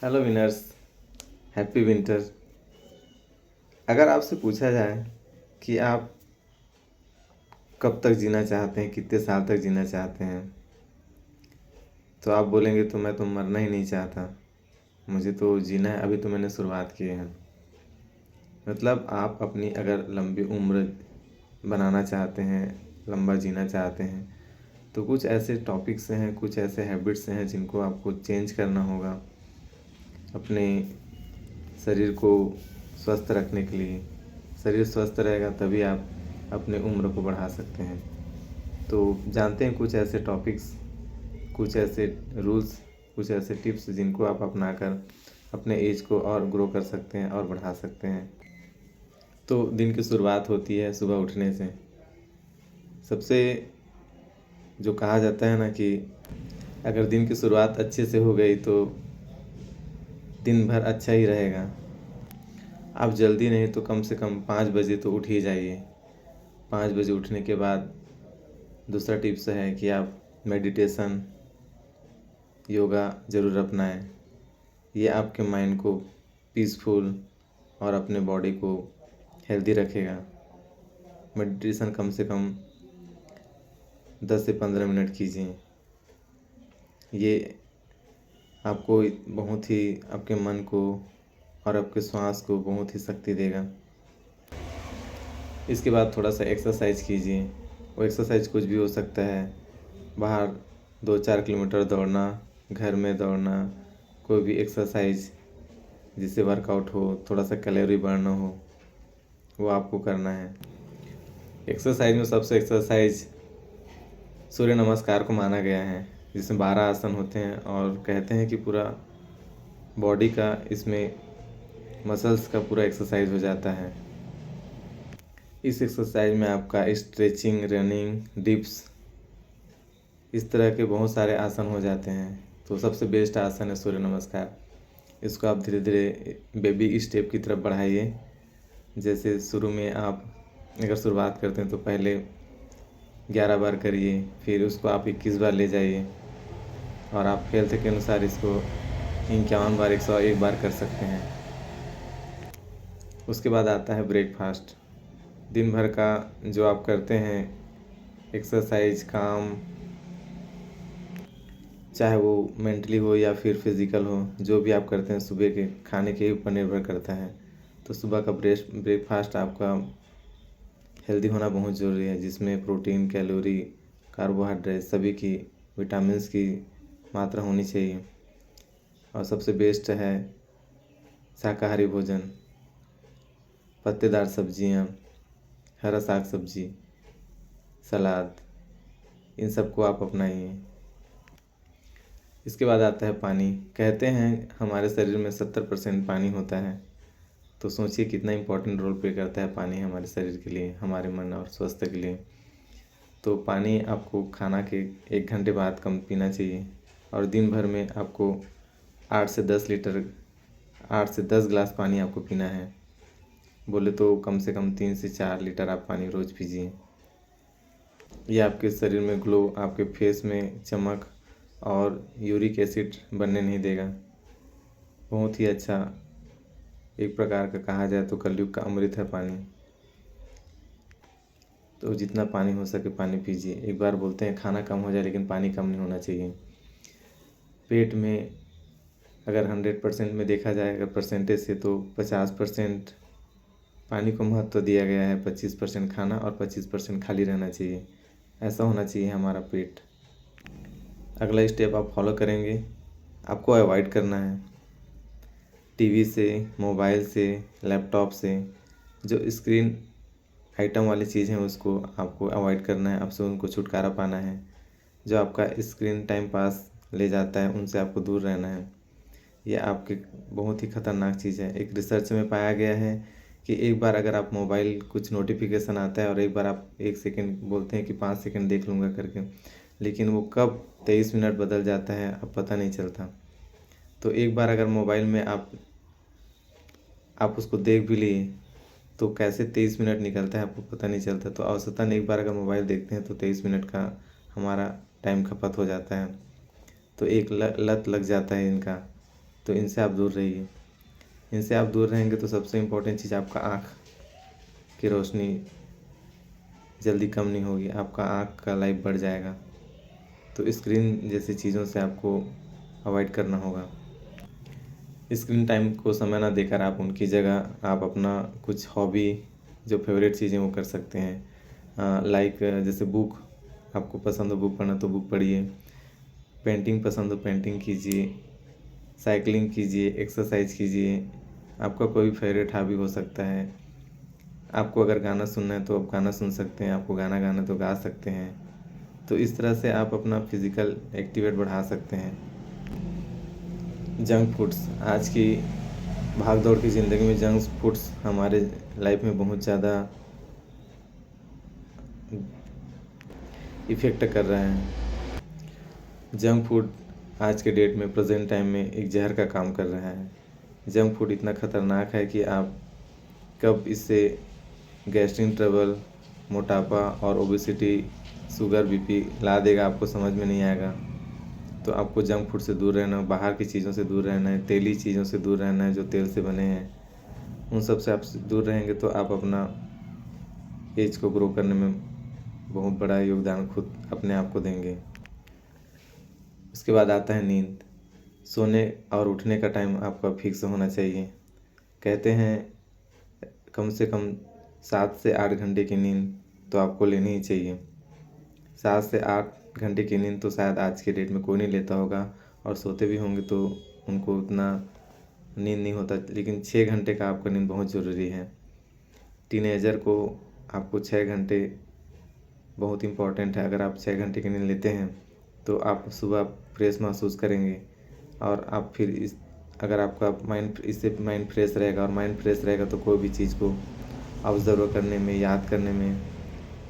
Hello winners. Happy winter. अगर आपसे पूछा जाए कि आप कब तक जीना चाहते हैं, कितने साल तक जीना चाहते हैं, तो आप बोलेंगे तो मैं तो मरना ही नहीं चाहता, मुझे तो जीना है, अभी तो मैंने शुरुआत की है। मतलब आप अपनी अगर लंबी उम्र बनाना चाहते हैं, लंबा जीना चाहते हैं, तो कुछ ऐसे टॉपिक्स हैं, कुछ ऐसे हैबिट्स हैं जिनको आपको चेंज करना होगा अपने शरीर को स्वस्थ रखने के लिए। शरीर स्वस्थ रहेगा तभी आप अपने उम्र को बढ़ा सकते हैं। तो जानते हैं कुछ ऐसे टॉपिक्स, कुछ ऐसे रूल्स, कुछ ऐसे टिप्स जिनको आप अपनाकर अपने एज को और ग्रो कर सकते हैं और बढ़ा सकते हैं। तो दिन की शुरुआत होती है सुबह उठने से। सबसे जो कहा जाता है ना कि अगर दिन की शुरुआत अच्छे से हो गई तो दिन भर अच्छा ही रहेगा। आप जल्दी नहीं तो कम से कम 5 बजे तो उठ ही जाइए। 5 बजे उठने के बाद दूसरा टिप्स है कि आप मेडिटेशन, योगा ज़रूर अपनाएं। ये आपके माइंड को पीसफुल और अपने बॉडी को हेल्दी रखेगा। मेडिटेशन कम से कम 10 से 15 मिनट कीजिए। ये आपको बहुत ही आपके मन को और आपके श्वास को बहुत ही शक्ति देगा। इसके बाद थोड़ा सा एक्सरसाइज कीजिए। वो एक्सरसाइज कुछ भी हो सकता है, बाहर 2-4 किलोमीटर दौड़ना, घर में दौड़ना, कोई भी एक्सरसाइज जिससे वर्कआउट हो, थोड़ा सा कैलोरी बर्न हो, वो आपको करना है। एक्सरसाइज में सबसे एक्सरसाइज सूर्य नमस्कार को माना गया है, जिसमें 12 आसन होते हैं और कहते हैं कि पूरा बॉडी का इसमें मसल्स का पूरा एक्सरसाइज हो जाता है। इस एक्सरसाइज में आपका स्ट्रेचिंग, रनिंग, डिप्स, इस तरह के बहुत सारे आसन हो जाते हैं। तो सबसे बेस्ट आसन है सूर्य नमस्कार। इसको आप धीरे धीरे बेबी स्टेप की तरफ बढ़ाइए। जैसे शुरू में आप अगर शुरुआत करते हैं तो पहले 11 बार करिए, फिर उसको आप 21 बार ले जाइए और आप हेल्थ के अनुसार इसको 51 बार, 101 बार कर सकते हैं। उसके बाद आता है ब्रेकफास्ट। दिन भर का जो आप करते हैं एक्सरसाइज, काम, चाहे वो मेंटली हो या फिर फिज़िकल हो, जो भी आप करते हैं सुबह के खाने के ऊपर निर्भर करता है। तो सुबह का ब्रेकफास्ट आपका हेल्दी होना बहुत ज़रूरी है, जिसमें प्रोटीन, कैलोरी, कार्बोहाइड्रेट, सभी की, विटामिन्स की मात्रा होनी चाहिए। और सबसे बेस्ट है शाकाहारी भोजन, पत्तेदार सब्जियां, हरा साग सब्जी, सलाद, इन सबको आप अपनाइए। इसके बाद आता है पानी। कहते हैं हमारे शरीर में 70% पानी होता है। तो सोचिए कितना इम्पोर्टेंट रोल प्ले करता है पानी हमारे शरीर के लिए, हमारे मन और स्वास्थ्य के लिए। तो पानी आपको खाना के 1 घंटे बाद कम पीना चाहिए और दिन भर में आपको 8 से 10 लीटर, 8 से 10 गिलास पानी आपको पीना है। बोले तो कम से कम 3 से 4 लीटर आप पानी रोज़ पीजिए। ये आपके शरीर में ग्लो, आपके फेस में चमक और यूरिक एसिड बनने नहीं देगा। बहुत ही अच्छा, एक प्रकार का कहा जाए तो कलयुग का अमृत है पानी। तो जितना पानी हो सके पानी पीजिए। एक बार बोलते हैं खाना कम हो जाए लेकिन पानी कम नहीं होना चाहिए। पेट में अगर 100% में देखा जाए, अगर परसेंटेज से, तो 50% पानी को महत्व दिया गया है। 25% खाना और 25% खाली रहना चाहिए। ऐसा होना चाहिए हमारा पेट। अगला स्टेप आप फॉलो करेंगे, आपको अवॉइड करना है टीवी से, मोबाइल से, लैपटॉप से, जो स्क्रीन आइटम वाली चीज़ हैं उसको आपको अवॉइड करना है। आपसे उनको छुटकारा पाना है। जो आपका स्क्रीन टाइम पास ले जाता है उनसे आपको दूर रहना है। ये आपके बहुत ही ख़तरनाक चीज़ है। एक रिसर्च में पाया गया है कि एक बार अगर आप मोबाइल, कुछ नोटिफिकेशन आता है और एक बार आप 1 सेकंड बोलते हैं कि 5 सेकंड देख लूँगा करके, लेकिन वो कब 23 मिनट बदल जाता है अब पता नहीं चलता। तो एक बार अगर मोबाइल में आप उसको देख भी लिए तो कैसे 23 मिनट निकलता है आपको पता नहीं चलता। तो औसतन एक बार अगर मोबाइल देखते हैं तो 23 मिनट का हमारा टाइम खपत हो जाता है। तो एक लत लग जाता है इनका। तो इनसे आप दूर रहिए। इनसे आप दूर रहेंगे तो सबसे इम्पोर्टेंट चीज़ आपका आँख की रोशनी जल्दी कम नहीं होगी, आपका आँख का लाइफ बढ़ जाएगा। तो स्क्रीन जैसी चीज़ों से आपको अवॉइड करना होगा। स्क्रीन टाइम को समय ना देकर आप उनकी जगह आप अपना कुछ हॉबी जो फेवरेट चीज़ें वो कर सकते हैं। लाइक जैसे बुक, आपको पसंद हो बुक पढ़ना तो बुक पढ़िए, पेंटिंग पसंद हो पेंटिंग कीजिए, साइकिलिंग कीजिए, एक्सरसाइज कीजिए। आपका कोई फेवरेट हॉबी हो सकता है। आपको अगर गाना सुनना है तो आप गाना सुन सकते हैं, आपको गाना गाना तो गा सकते हैं। तो इस तरह से आप अपना फिज़िकल एक्टिविटी बढ़ा सकते हैं। जंक फूड्स, आज की भाग दौड़ की ज़िंदगी में जंक फूड्स हमारे लाइफ में बहुत ज़्यादा इफ़ेक्ट कर रहे हैं। जंक फूड आज के डेट में प्रेजेंट टाइम में एक जहर का काम कर रहा है। जंक फूड इतना ख़तरनाक है कि आप कब इससे गैस्ट्रिक ट्रबल, मोटापा और ओबेसिटी, शुगर, बीपी ला देगा आपको समझ में नहीं आएगा। तो आपको जंक फूड से दूर रहना, बाहर की चीज़ों से दूर रहना है, तेली चीज़ों से दूर रहना है जो तेल से बने हैं। उन सब से आप दूर रहेंगे तो आप अपना एज को ग्रो करने में बहुत बड़ा योगदान खुद अपने आप को देंगे। उसके बाद आता है नींद। सोने और उठने का टाइम आपका फिक्स होना चाहिए। कहते हैं कम से कम 7 से 8 घंटे की नींद तो आपको लेनी ही चाहिए। 7 से 8 घंटे की नींद तो शायद आज के डेट में कोई नहीं लेता होगा, और सोते भी होंगे तो उनको उतना नींद नहीं होता, लेकिन 6 घंटे का आपका नींद बहुत ज़रूरी है। टीनेजर को आपको 6 घंटे बहुत इम्पॉर्टेंट है। अगर आप 6 घंटे की नींद लेते हैं तो आप सुबह फ्रेश महसूस करेंगे, और आप फिर इस अगर आपका माइंड इससे माइंड फ्रेश रहेगा, और माइंड फ्रेश रहेगा तो कोई भी चीज़ को ऑब्ज़र्व करने में, याद करने में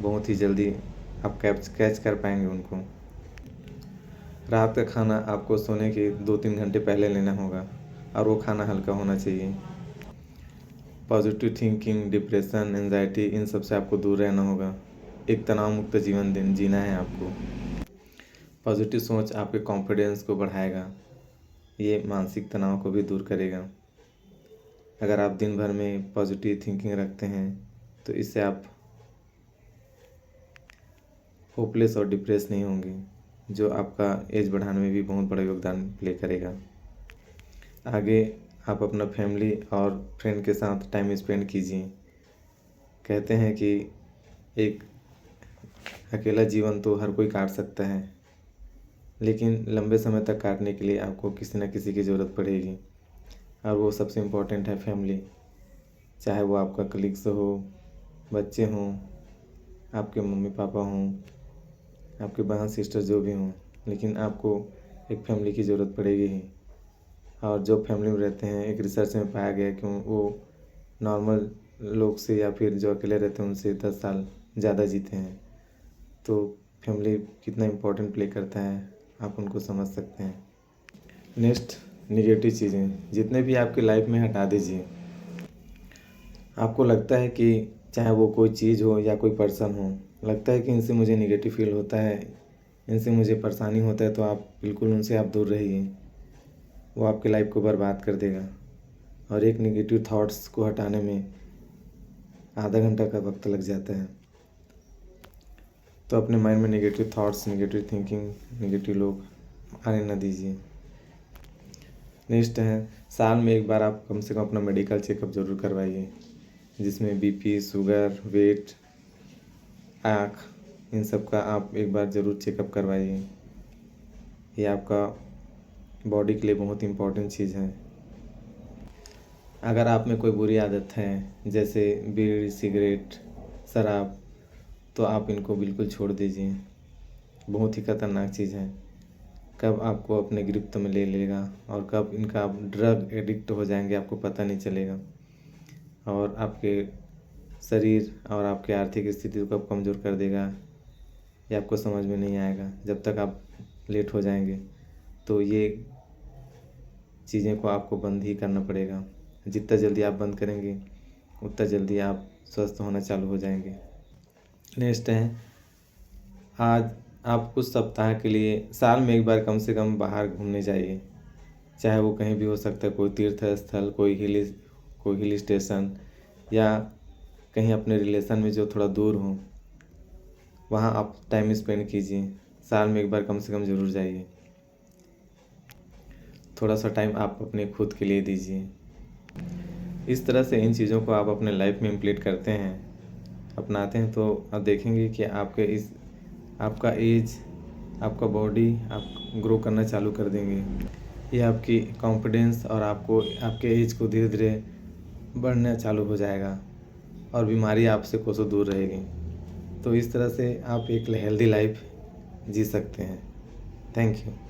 बहुत ही जल्दी आप कैच कर पाएंगे उनको। रात का खाना आपको सोने के 2-3 घंटे पहले लेना होगा, और वो खाना हल्का होना चाहिए। पॉजिटिव थिंकिंग, डिप्रेशन, एंजाइटी, इन सब से आपको दूर रहना होगा। एक तनाव मुक्त जीवन जीना है आपको। पॉजिटिव सोच आपके कॉन्फिडेंस को बढ़ाएगा, ये मानसिक तनाव को भी दूर करेगा। अगर आप दिन भर में पॉजिटिव थिंकिंग रखते हैं तो इससे आप होपलेस और डिप्रेस नहीं होंगे, जो आपका एज बढ़ाने में भी बहुत बड़ा योगदान प्ले करेगा। आगे आप अपना फैमिली और फ्रेंड के साथ टाइम स्पेंड कीजिए। कहते हैं कि एक अकेला जीवन तो हर कोई काट सकता है, लेकिन लंबे समय तक काटने के लिए आपको किसी न किसी की ज़रूरत पड़ेगी, और वो सबसे इम्पोर्टेंट है फैमिली। चाहे वो आपका कलीग्स हो, बच्चे हों, आपके मम्मी पापा हों, आपके बहन सिस्टर जो भी हों, लेकिन आपको एक फैमिली की ज़रूरत पड़ेगी ही। और जो फैमिली में रहते हैं, एक रिसर्च में पाया गया कि वो नॉर्मल लोग से या फिर जो अकेले रहते हैं उनसे 10 साल ज़्यादा जीते हैं। तो फैमिली कितना इम्पोर्टेंट प्ले करता है आप उनको समझ सकते हैं। नेक्स्ट, निगेटिव चीज़ें जितने भी आपकी लाइफ में हटा दीजिए। आपको लगता है कि चाहे वो कोई चीज़ हो या कोई पर्सन हो, लगता है कि इनसे मुझे निगेटिव फील होता है, इनसे मुझे परेशानी होता है, तो आप बिल्कुल उनसे आप दूर रहिए। वो आपकी लाइफ को बर्बाद कर देगा, और एक निगेटिव थॉट्स को हटाने में आधा घंटा का वक्त लग जाता है। तो अपने माइंड में negative thoughts, negative thinking, negative लोग आने ना दीजिए। नेक्स्ट है, साल में एक बार आप कम से कम अपना मेडिकल चेकअप ज़रूर करवाइए, जिसमें बीपी, शुगर, वेट, आँख, इन सब का आप एक बार ज़रूर चेकअप करवाइए। ये आपका बॉडी के लिए बहुत इम्पोर्टेंट चीज़ है। अगर आप में कोई बुरी आदत है, जैसे बीड़ी, सिगरेट, शराब, तो आप इनको बिल्कुल छोड़ दीजिए। बहुत ही खतरनाक चीज़ है, कब आपको अपने गिरफ्त में ले लेगा और कब इनका आप ड्रग एडिक्ट हो जाएंगे आपको पता नहीं चलेगा, और आपके शरीर और आपके आर्थिक स्थिति को कब कमज़ोर कर देगा ये आपको समझ में नहीं आएगा जब तक आप लेट हो जाएंगे। तो ये चीज़ें को आपको बंद ही करना पड़ेगा। जितना जल्दी आप बंद करेंगे उतना जल्दी आप स्वस्थ होना चालू हो जाएंगे। नेक्स्ट है, आज आप कुछ सप्ताह के लिए साल में एक बार कम से कम बाहर घूमने जाइए। चाहे वो कहीं भी हो सकता है, कोई तीर्थ स्थल, कोई हिल स्टेशन, या कहीं अपने रिलेशन में जो थोड़ा दूर हो, वहाँ आप टाइम स्पेंड कीजिए। साल में एक बार कम से कम ज़रूर जाइए। थोड़ा सा टाइम आप अपने खुद के लिए दीजिए। इस तरह से इन चीज़ों को आप अपने लाइफ में इम्प्लीट करते हैं, अपनाते हैं, तो आप देखेंगे कि आपका एज, आपका बॉडी आप ग्रो करना चालू कर देंगे। ये आपकी कॉन्फिडेंस और आपके एज को धीरे धीरे बढ़ना चालू हो जाएगा और बीमारी आपसे कोसों दूर रहेगी। तो इस तरह से आप एक हेल्दी लाइफ जी सकते हैं। Thank you.